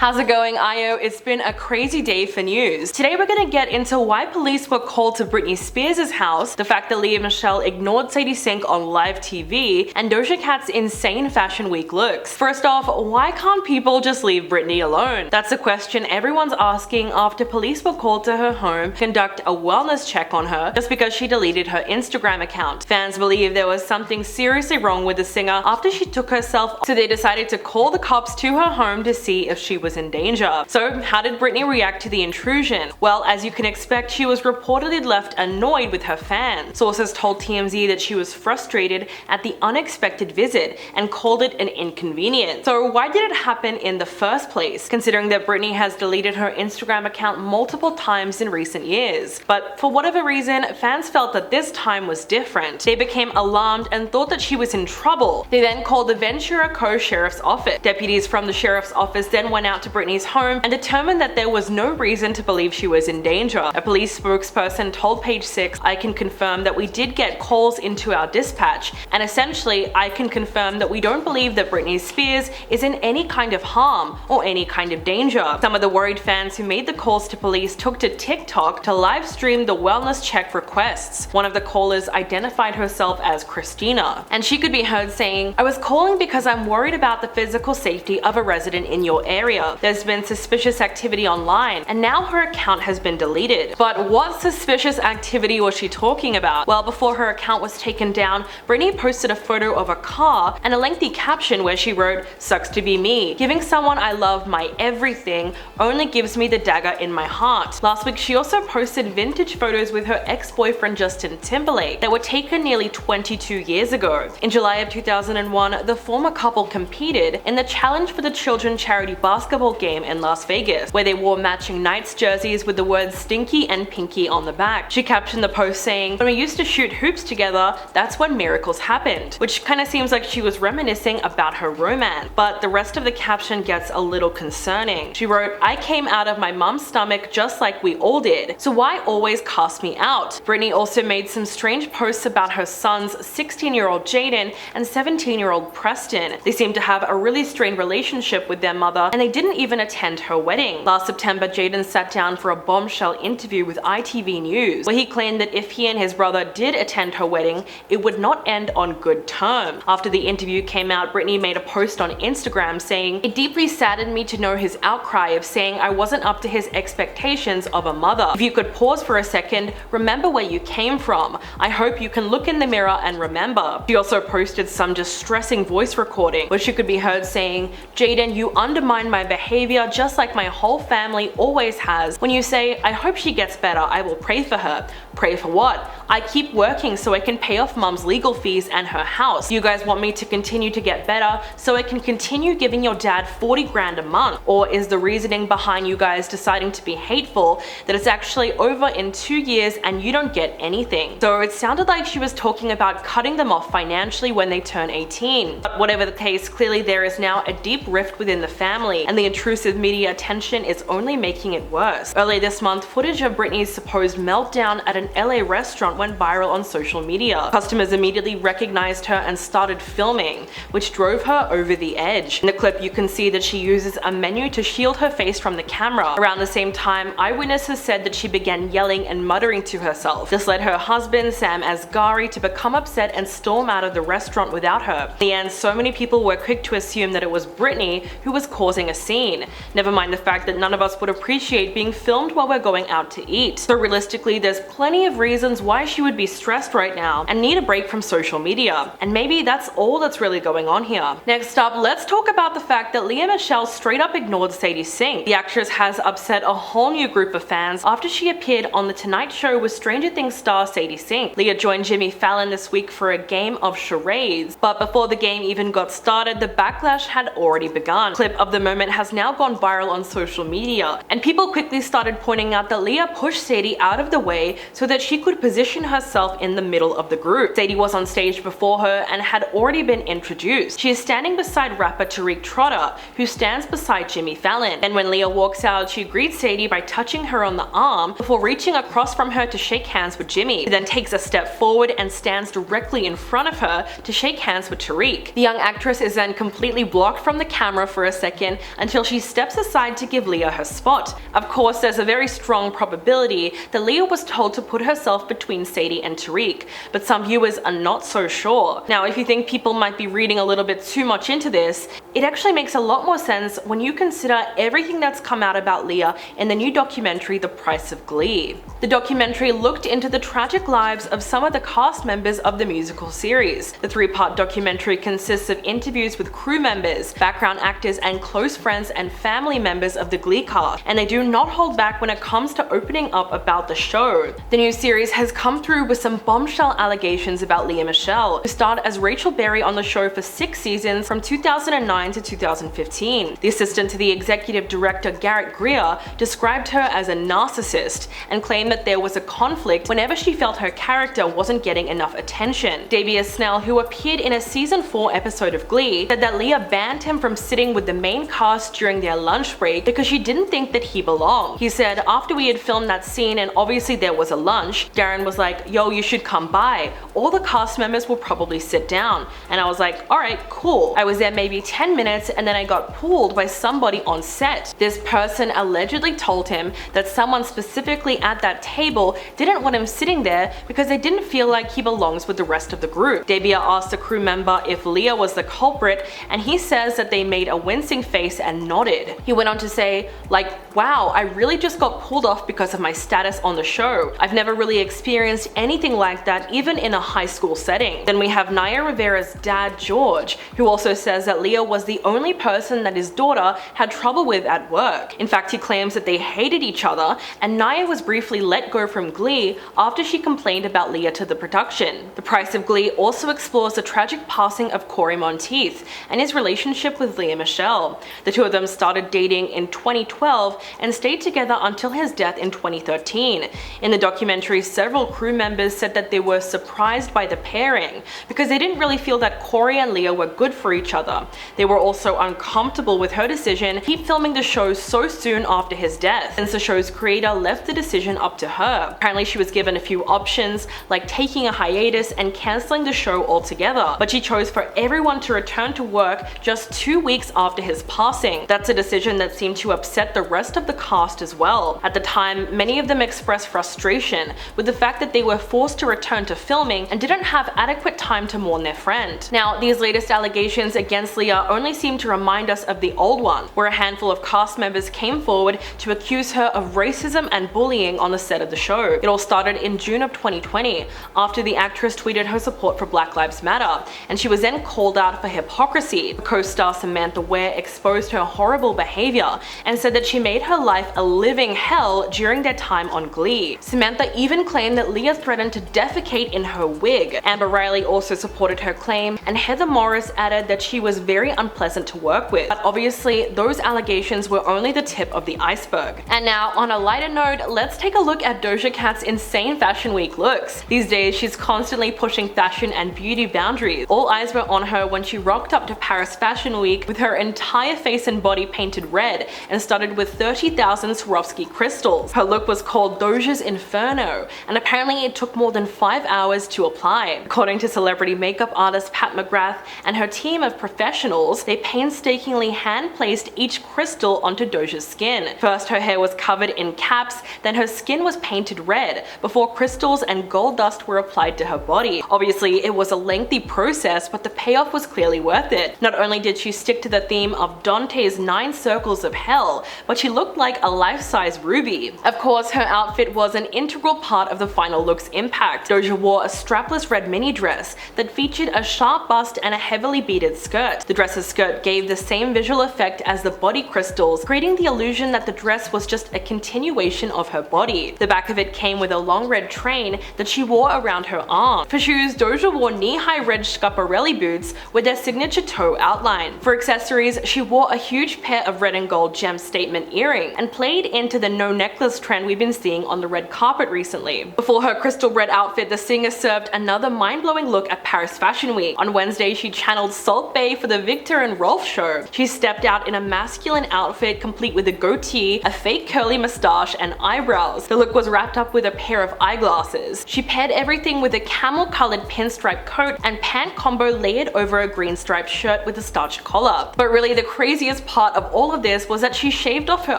How's it going, IO? It's been a crazy day for news. Today we're gonna get into why police were called to Britney Spears' house, the fact that Lea Michele ignored Sadie Sink on live TV, and Doja Cat's insane Fashion Week looks. First off, why can't people just leave Britney alone? That's a question everyone's asking after police were called to her home to conduct a wellness check on her just because she deleted her Instagram account. Fans believe there was something seriously wrong with the singer after she took herself, so they decided to call the cops to her home to see if she was in danger. So how did Britney react to the intrusion? Well, as you can expect, she was reportedly left annoyed with her fans. Sources told TMZ that she was frustrated at the unexpected visit and called it an inconvenience. So why did it happen in the first place, considering that Britney has deleted her Instagram account multiple times in recent years? But for whatever reason, fans felt that this time was different. They became alarmed and thought that she was in trouble. They then called the Ventura Coast Sheriff's Office. Deputies from the Sheriff's Office then went out to Britney's home and determined that there was no reason to believe she was in danger. A police spokesperson told Page 6, "I can confirm that we did get calls into our dispatch, and essentially I can confirm that we don't believe that Britney Spears is in any kind of harm or any kind of danger." Some of the worried fans who made the calls to police took to TikTok to live stream the wellness check requests. One of the callers identified herself as Christina, and she could be heard saying, "I was calling because I'm worried about the physical safety of a resident in your area. There's been suspicious activity online, and now her account has been deleted." But what suspicious activity was she talking about? Well, before her account was taken down, Britney posted a photo of a car and a lengthy caption where she wrote, "Sucks to be me. Giving someone I love my everything only gives me the dagger in my heart." Last week, she also posted vintage photos with her ex-boyfriend Justin Timberlake that were taken nearly 22 years ago. In July of 2001, the former couple competed in the Challenge for the Children charity basketball game in Las Vegas, where they wore matching Knights jerseys with the words Stinky and Pinky on the back. She captioned the post saying, "When we used to shoot hoops together, that's when miracles happened," which kinda seems like she was reminiscing about her romance. But the rest of the caption gets a little concerning. She wrote, "I came out of my mom's stomach just like we all did, so why always cast me out?" Britney also made some strange posts about her sons 16-year-old Jaden and 17-year-old Preston. They seem to have a really strained relationship with their mother, and they didn't even attend her wedding. Last September, Jaden sat down for a bombshell interview with ITV News, where he claimed that if he and his brother did attend her wedding, it would not end on good terms. After the interview came out, Britney made a post on Instagram saying, "It deeply saddened me to know his outcry of saying I wasn't up to his expectations of a mother. If you could pause for a second, remember where you came from. I hope you can look in the mirror and remember." She also posted some distressing voice recording where she could be heard saying, "Jaden, you undermine my behavior just like my whole family always has. When you say, I hope she gets better, I will pray for her. Pray for what? I keep working so I can pay off mom's legal fees and her house. You guys want me to continue to get better so I can continue giving your dad 40 grand a month? Or is the reasoning behind you guys deciding to be hateful that it's actually over in 2 years and you don't get anything?" So it sounded like she was talking about cutting them off financially when they turn 18. But whatever the case, clearly there is now a deep rift within the family, and the intrusive media attention is only making it worse. Earlier this month, footage of Britney's supposed meltdown at an LA restaurant went viral on social media. Customers immediately recognized her and started filming, which drove her over the edge. In the clip, you can see that she uses a menu to shield her face from the camera. Around the same time, eyewitnesses said that she began yelling and muttering to herself. This led her husband, Sam Asghari, to become upset and storm out of the restaurant without her. In the end, so many people were quick to assume that it was Britney who was causing a scene. Never mind the fact that none of us would appreciate being filmed while we're going out to eat. So realistically, there's plenty of reasons why she would be stressed right now and need a break from social media. And maybe that's all that's really going on here. Next up, let's talk about the fact that Lea Michele straight up ignored Sadie Sink. The actress has upset a whole new group of fans after she appeared on The Tonight Show with Stranger Things star Sadie Sink. Lea joined Jimmy Fallon this week for a game of charades, but before the game even got started, the backlash had already begun. A clip of the moment has now gone viral on social media, and people quickly started pointing out that Lea pushed Sadie out of the way so that she could position herself in the middle of the group. Sadie was on stage before her and had already been introduced. She is standing beside rapper Tariq Trotter, who stands beside Jimmy Fallon. And when Lea walks out, she greets Sadie by touching her on the arm before reaching across from her to shake hands with Jimmy. She then takes a step forward and stands directly in front of her to shake hands with Tariq. The young actress is then completely blocked from the camera for a second until until she steps aside to give Lea her spot. Of course, there's a very strong probability that Lea was told to put herself between Sadie and Tariq, but some viewers are not so sure. Now, if you think people might be reading a little bit too much into this, it actually makes a lot more sense when you consider everything that's come out about Lea in the new documentary The Price of Glee. The documentary looked into the tragic lives of some of the cast members of the musical series. The three-part documentary consists of interviews with crew members, background actors, and close friends and family members of the Glee cast, and they do not hold back when it comes to opening up about the show. The new series has come through with some bombshell allegations about Lea Michele, who starred as Rachel Berry on the show for 6 seasons from 2009 to 2015. The assistant to the executive director Garrett Greer described her as a narcissist and claimed that there was a conflict whenever she felt her character wasn't getting enough attention. Davia Snell, who appeared in a season 4 episode of Glee, said that Lea banned him from sitting with the main cast during their lunch break because she didn't think that he belonged. He said, after we had filmed that scene and obviously there was a lunch, Darren was like, yo, you should come by. All the cast members will probably sit down. And I was like, alright, cool. I was there maybe 10 minutes and then I got pulled by somebody on set. This person allegedly told him that someone specifically at that table didn't want him sitting there because they didn't feel like he belongs with the rest of the group. Davia asked a crew member if Lea was the culprit, and he says that they made a wincing face and nodded. He went on to say, like, wow, I really just got pulled off because of my status on the show. I've never really experienced anything like that, even in a high school setting. Then we have Naya Rivera's dad, George, who also says that Lea was the only person that his daughter had trouble with at work. In fact, he claims that they hated each other, and Naya was briefly let go from Glee after she complained about Lea to the production. The Price of Glee also explores the tragic passing of Corey Monteith and his relationship with Lea Michele. The two of them started dating in 2012 and stayed together until his death in 2013. In the documentary, several crew members said that they were surprised by the pairing because they didn't really feel that Corey and Lea were good for each other. They were also uncomfortable with her decision to keep filming the show so soon after his death, since the show's creator left the decision up to her. Apparently she was given a few options, like taking a hiatus and cancelling the show altogether, but she chose for everyone to return to work just 2 weeks after his passing. That's a decision that seemed to upset the rest of the cast as well. At the time, many of them expressed frustration with the fact that they were forced to return to filming and didn't have adequate time to mourn their friend. Now, these latest allegations against Lea only seem to remind us of the old one, where a handful of cast members came forward to accuse her of racism and bullying on the set of the show. It all started in June of 2020, after the actress tweeted her support for Black Lives Matter, and she was then called out for hypocrisy. Co-star Samantha Ware exposed her horrible behavior and said that she made her life a living hell during their time on Glee. Samantha even claimed that Lea threatened to defecate in her wig. Amber Riley also supported her claim, and Heather Morris added that she was very unpleasant to work with. But obviously, those allegations were only the tip of the iceberg. And now, on a lighter note, let's take a look at Doja Cat's insane Fashion Week looks. These days, she's constantly pushing fashion and beauty boundaries. All eyes were on her when she rocked up to Paris Fashion Week with her entire face and body painted red and started with 30,000 Swarovski crystals. Her look was called Doja's Inferno, and apparently it took more than 5 hours to apply. According to celebrity makeup artist Pat McGrath and her team of professionals, they painstakingly hand-placed each crystal onto Doja's skin. First, her hair was covered in caps, then her skin was painted red, before crystals and gold dust were applied to her body. Obviously, it was a lengthy process, but the payoff was clearly worth it. Not only did she stick to the theme of Dante's 9 circles of hell, but she looked like a life-size ruby. Of course, her outfit was an integral part of the final look's impact. Doja wore a strapless red mini dress that featured a sharp bust and a heavily beaded skirt. The dress's skirt gave the same visual effect as the body crystals, creating the illusion that the dress was just a continuation of her body. The back of it came with a long red train that she wore around her arm. For shoes, Doja wore knee-high red Schiaparelli boots with their signature toe outline. For accessories, she wore a huge pair of red and gold gem statement earrings and played into the no necklace trend we've been seeing on the red carpet recently. Before her crystal red outfit, the singer served another mind-blowing look at Paris Fashion Week. On Wednesday, she channeled Salt Bae for the Victor and Rolf show. She stepped out in a masculine outfit complete with a goatee, a fake curly mustache, and eyebrows. The look was wrapped up with a pair of eyeglasses. She paired everything with a camel-colored pinstripe coat and pant combo layered over a green striped shirt with a starched collar. But really, the craziest craziest part of all of this was that she shaved off her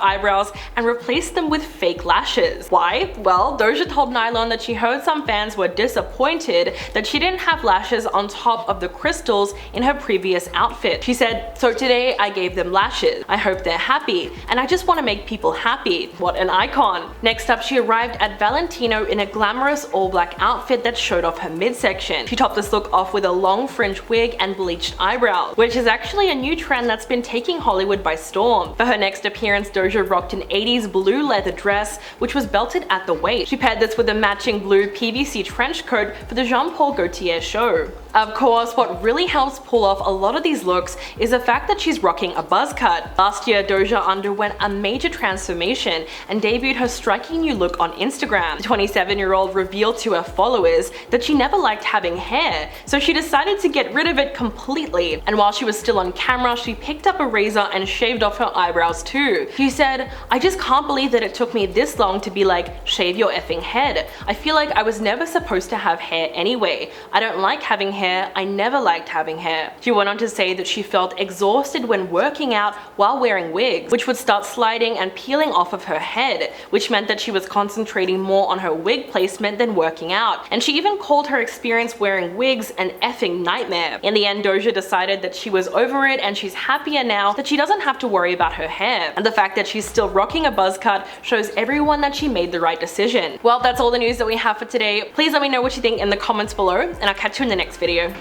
eyebrows and replaced them with fake lashes. Why? Well, Doja told Nylon that she heard some fans were disappointed that she didn't have lashes on top of the crystals in her previous outfit. She said, "So today I gave them lashes. I hope they're happy, and I just want to make people happy." What an icon. Next up, she arrived at Valentino in a glamorous all-black outfit that showed off her midsection. She topped this look off with a long fringe wig and bleached eyebrows, which is actually a new trend that's been taking Hollywood by storm. For her next appearance, Doja rocked an 80s blue leather dress, which was belted at the waist. She paired this with a matching blue PVC trench coat for the Jean-Paul Gaultier show. Of course, what really helps pull off a lot of these looks is the fact that she's rocking a buzz cut. Last year, Doja underwent a major transformation and debuted her striking new look on Instagram. The 27-year-old revealed to her followers that she never liked having hair, so she decided to get rid of it completely. And while she was still on camera, she picked up a razor and shaved off her eyebrows too. She said, "I just can't believe that it took me this long to be like, shave your effing head. I feel like I was never supposed to have hair anyway. I don't like having hair. I never liked having hair." She went on to say that she felt exhausted when working out while wearing wigs, which would start sliding and peeling off of her head, which meant that she was concentrating more on her wig placement than working out. And she even called her experience wearing wigs an effing nightmare. In the end, Doja decided that she was over it and she's happier now that she doesn't have to worry about her hair. And the fact that she's still rocking a buzz cut shows everyone that she made the right decision. Well, that's all the news that we have for today. Please let me know what you think in the comments below, and I'll catch you in the next video.